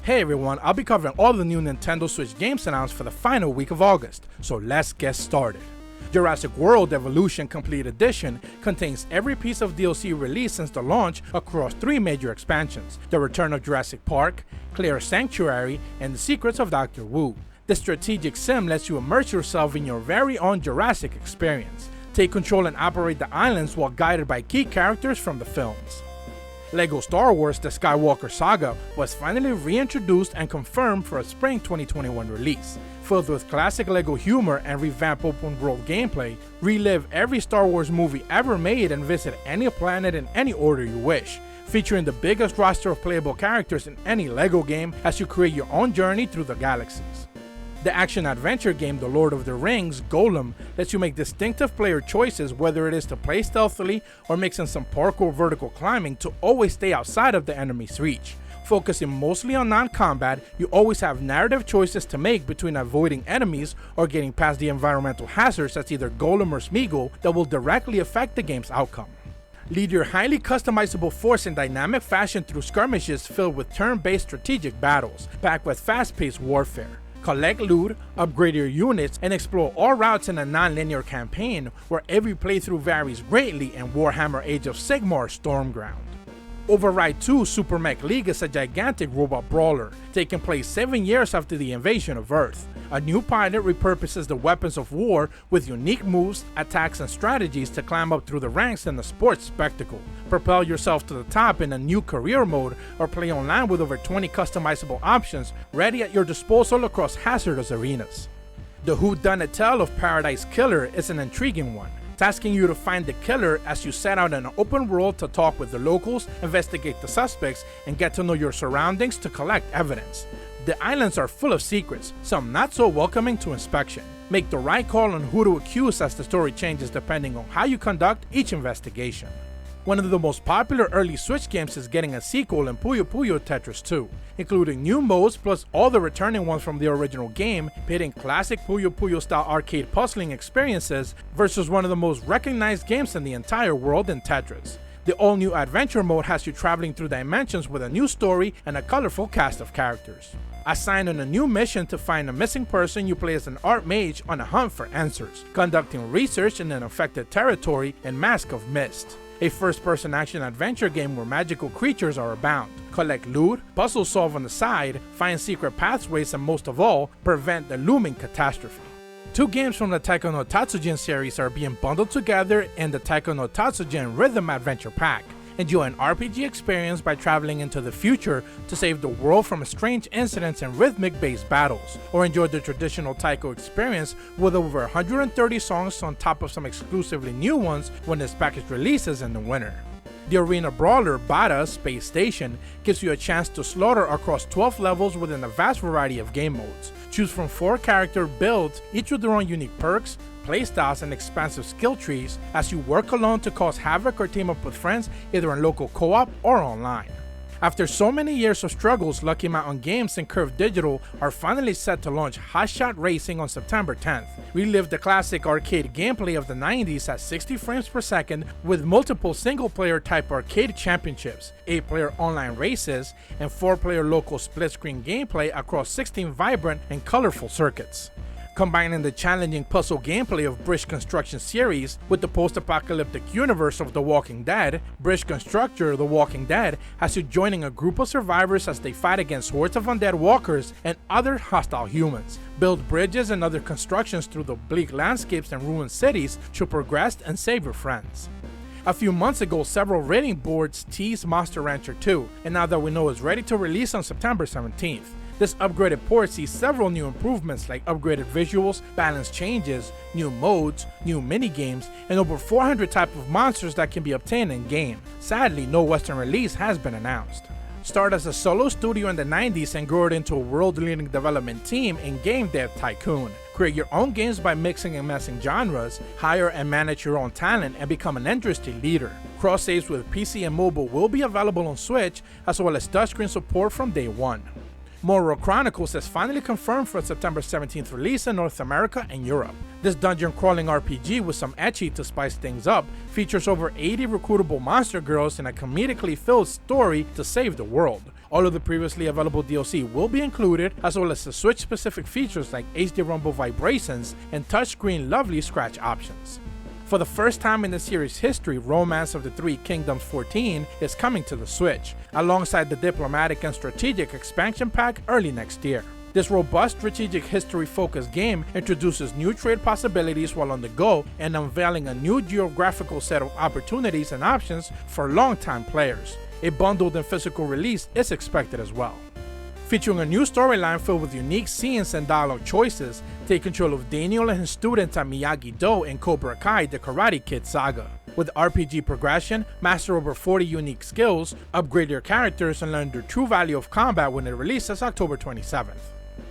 Hey everyone, I'll be covering all the new Nintendo Switch games announced for the final week of August, so let's get started. Jurassic World Evolution Complete Edition contains every piece of DLC released since the launch across 3 major expansions: The Return of Jurassic Park, Claire's Sanctuary, and The Secrets of Dr. Wu. This strategic sim lets you immerse yourself in your very own Jurassic experience. Take control and operate the islands while guided by key characters from the films. LEGO Star Wars The Skywalker Saga was finally reintroduced and confirmed for a spring 2021 release. Filled with classic LEGO humor and revamped open world gameplay, relive every Star Wars movie ever made and visit any planet in any order you wish, featuring the biggest roster of playable characters in any LEGO game as you create your own journey through the galaxies. The action-adventure game The Lord of the Rings, Gollum, lets you make distinctive player choices, whether it is to play stealthily or mix in some parkour vertical climbing to always stay outside of the enemy's reach. Focusing mostly on non-combat, you always have narrative choices to make between avoiding enemies or getting past the environmental hazards as either Gollum or Smeagol that will directly affect the game's outcome. Lead your highly customizable force in dynamic fashion through skirmishes filled with turn-based strategic battles, packed with fast-paced warfare. Collect loot, upgrade your units, and explore all routes in a non-linear campaign where every playthrough varies greatly in Warhammer Age of Sigmar Stormground. Override 2 Super Mech League is a gigantic robot brawler, taking place 7 years after the invasion of Earth. A new pilot repurposes the weapons of war with unique moves, attacks, and strategies to climb up through the ranks in a sports spectacle. Propel yourself to the top in a new career mode, or play online with over 20 customizable options ready at your disposal across hazardous arenas. The whodunit tale of Paradise Killer is an intriguing one, tasking you to find the killer as you set out in an open world to talk with the locals, investigate the suspects, and get to know your surroundings to collect evidence. The islands are full of secrets, some not so welcoming to inspection. Make the right call on who to accuse as the story changes depending on how you conduct each investigation. One of the most popular early Switch games is getting a sequel in Puyo Puyo Tetris 2, including new modes plus all the returning ones from the original game, pitting classic Puyo Puyo style arcade puzzling experiences versus one of the most recognized games in the entire world in Tetris. The all-new adventure mode has you traveling through dimensions with a new story and a colorful cast of characters. Assigned on a new mission to find a missing person, you play as an art mage on a hunt for answers, conducting research in an affected territory in Mask of Mist, a first-person action-adventure game where magical creatures are abound. Collect loot, puzzle solve on the side, find secret pathways, and most of all, prevent the looming catastrophe. 2 games from the Tycoon no Tatsujin series are being bundled together in the Tycoon no Tatsujin Rhythm Adventure Pack. Enjoy an RPG experience by traveling into the future to save the world from strange incidents and rhythmic-based battles, or enjoy the traditional Taiko experience with over 130 songs on top of some exclusively new ones when this package releases in the winter. The arena brawler BADA Space Station gives you a chance to slaughter across 12 levels within a vast variety of game modes. Choose from 4 character builds, each with their own unique perks, playstyles, and expansive skill trees as you work alone to cause havoc or team up with friends either in local co-op or online. After so many years of struggles, Lucky Mountain Games and Curve Digital are finally set to launch HotShot Racing on September 10th. Relive the classic arcade gameplay of the 90s at 60 frames per second with multiple single-player type arcade championships, 8-player online races, and 4-player local split-screen gameplay across 16 vibrant and colorful circuits. Combining the challenging puzzle gameplay of Bridge Construction series with the post-apocalyptic universe of The Walking Dead, Bridge Constructor The Walking Dead has you joining a group of survivors as they fight against hordes of undead walkers and other hostile humans, build bridges and other constructions through the bleak landscapes and ruined cities to progress and save your friends. A few months ago, several rating boards teased Monster Rancher 2, and now that we know it's ready to release on September 17th. This upgraded port sees several new improvements like upgraded visuals, balance changes, new modes, new minigames, and over 400 types of monsters that can be obtained in-game. Sadly, no Western release has been announced. Start as a solo studio in the 90s and grow it into a world-leading development team in game dev Tycoon. Create your own games by mixing and matching genres, hire and manage your own talent, and become an industry leader. Cross-saves with PC and mobile will be available on Switch, as well as touchscreen support from day one. Morrow Chronicles is finally confirmed for a September 17th release in North America and Europe. This dungeon crawling RPG with some ecchi to spice things up features over 80 recruitable monster girls and a comedically filled story to save the world. All of the previously available DLC will be included, as well as the Switch-specific features like HD Rumble vibrations and touchscreen lovely scratch options. For the first time in the series' history, Romance of the Three Kingdoms 14 is coming to the Switch, alongside the Diplomatic and Strategic expansion pack early next year. This robust strategic history-focused game introduces new trade possibilities while on the go and unveiling a new geographical set of opportunities and options for longtime players. A bundled and physical release is expected as well. Featuring a new storyline filled with unique scenes and dialogue choices, take control of Daniel and his students at Miyagi-Do in Cobra Kai The Karate Kid Saga. With RPG progression, master over 40 unique skills, upgrade your characters, and learn the true value of combat when it releases October 27th.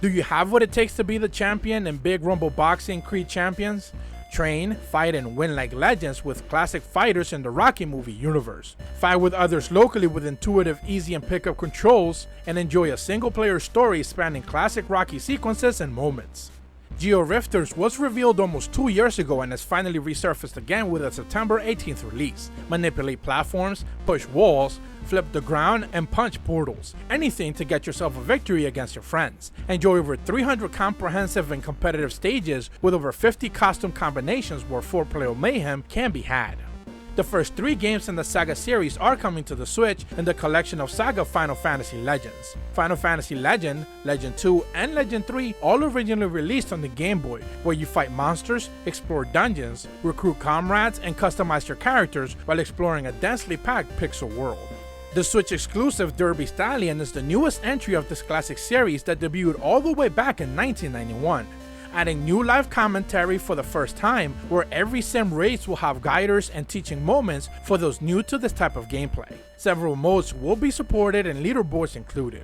Do you have what it takes to be the champion in Big Rumble Boxing Creed Champions? Train, fight, and win like legends with classic fighters in the Rocky movie universe. Fight with others locally with intuitive, easy, and pickup controls, and enjoy a single-player story spanning classic Rocky sequences and moments. Geo Rifters was revealed almost 2 years ago and has finally resurfaced again with a September 18th release. Manipulate platforms, push walls, flip the ground, and punch portals. Anything to get yourself a victory against your friends. Enjoy over 300 comprehensive and competitive stages with over 50 costume combinations where 4-player mayhem can be had. The first 3 games in the Saga series are coming to the Switch in the collection of Saga Final Fantasy Legends. Final Fantasy Legend, Legend 2, and Legend 3 all originally released on the Game Boy, where you fight monsters, explore dungeons, recruit comrades, and customize your characters while exploring a densely packed pixel world. The Switch exclusive Derby Stallion is the newest entry of this classic series that debuted all the way back in 1991. Adding new live commentary for the first time, where every sim race will have guiders and teaching moments for those new to this type of gameplay. Several modes will be supported and leaderboards included.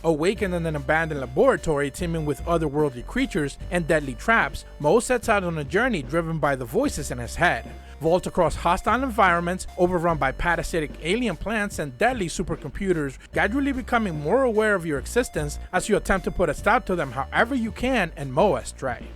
Awakened in an abandoned laboratory teeming with otherworldly creatures and deadly traps, Mo sets out on a journey driven by the voices in his head. Vault across hostile environments overrun by parasitic alien plants and deadly supercomputers, gradually becoming more aware of your existence as you attempt to put a stop to them however you can and mow astray.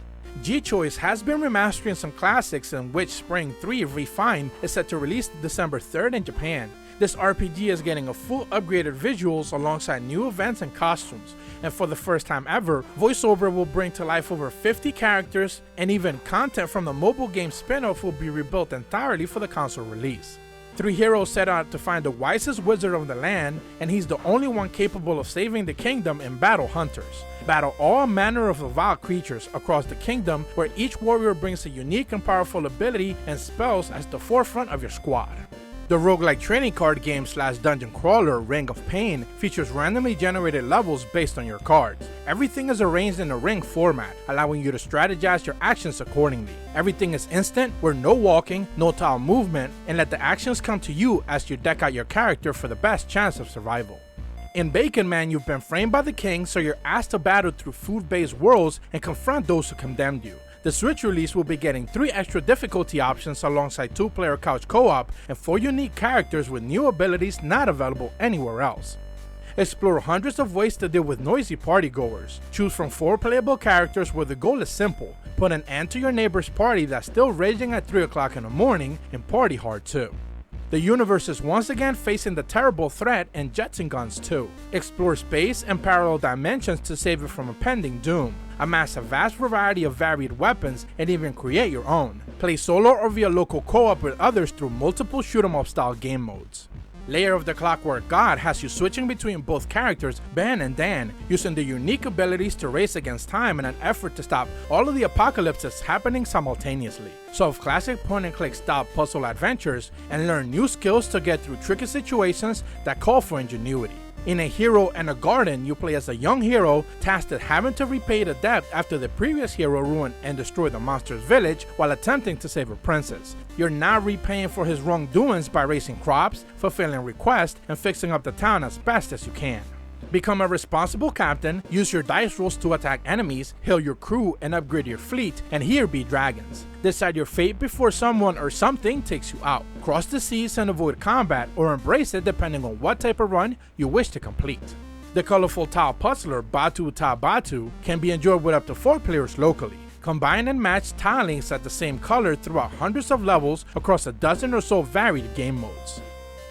G-Choice has been remastering some classics, in which Spring 3 Refined is set to release December 3rd in Japan. This RPG is getting a full upgraded visuals alongside new events and costumes, and for the first time ever, voiceover will bring to life over 50 characters, and even content from the mobile game spin-off will be rebuilt entirely for the console release. 3 heroes set out to find the wisest wizard of the land, and he's the only one capable of saving the kingdom in Battle Hunters. Battle all manner of vile creatures across the kingdom, where each warrior brings a unique and powerful ability and spells as the forefront of your squad. The roguelike trading card game / dungeon crawler Ring of Pain features randomly generated levels based on your cards. Everything is arranged in a ring format, allowing you to strategize your actions accordingly. Everything is instant, with no walking, no tile movement, and let the actions come to you as you deck out your character for the best chance of survival. In Bacon Man, you've been framed by the king, so you're asked to battle through food-based worlds and confront those who condemned you. The Switch release will be getting 3 extra difficulty options alongside 2-player couch co-op and 4 unique characters with new abilities not available anywhere else. Explore hundreds of ways to deal with noisy partygoers. Choose from 4 playable characters where the goal is simple: put an end to your neighbor's party that's still raging at 3 o'clock in the morning and party hard too. The universe is once again facing the terrible threat in Jets and Guns 2. Explore space and parallel dimensions to save it from a pending doom. Amass a vast variety of varied weapons and even create your own. Play solo or via local co-op with others through multiple shoot-'em-up style game modes. Lair of the Clockwork God has you switching between both characters, Ben and Dan, using their unique abilities to race against time in an effort to stop all of the apocalypses happening simultaneously. Solve classic point-and-click style puzzle adventures, and learn new skills to get through tricky situations that call for ingenuity. In A Hero and a Garden, you play as a young hero tasked with having to repay the debt after the previous hero ruined and destroyed the monster's village while attempting to save a princess. You're now repaying for his wrongdoings by raising crops, fulfilling requests, and fixing up the town as best as you can. Become a responsible captain, use your dice rolls to attack enemies, heal your crew, and upgrade your fleet, and here be dragons. Decide your fate before someone or something takes you out. Cross the seas and avoid combat, or embrace it depending on what type of run you wish to complete. The colorful tile puzzler Batu Ta Batu can be enjoyed with up to 4 players locally. Combine and match tilings at the same color throughout hundreds of levels across a dozen or so varied game modes.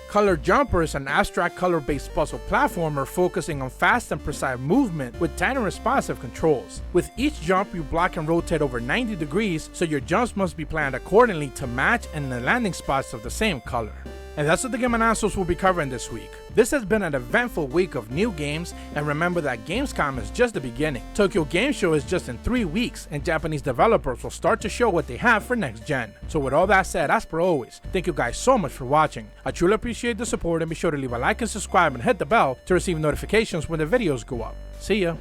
Color Jumper is an abstract color-based puzzle platformer focusing on fast and precise movement with tight and responsive controls. With each jump, you block and rotate over 90 degrees, so your jumps must be planned accordingly to match and the landing spots of the same color. And that's what the game announcements we'll be covering this week. This has been an eventful week of new games, and remember that Gamescom is just the beginning. Tokyo Game Show is just in 3 weeks, and Japanese developers will start to show what they have for next gen. So with all that said, as per always, thank you guys so much for watching. I truly appreciate the support, and be sure to leave a like and subscribe and hit the bell to receive notifications when the videos go up. See ya!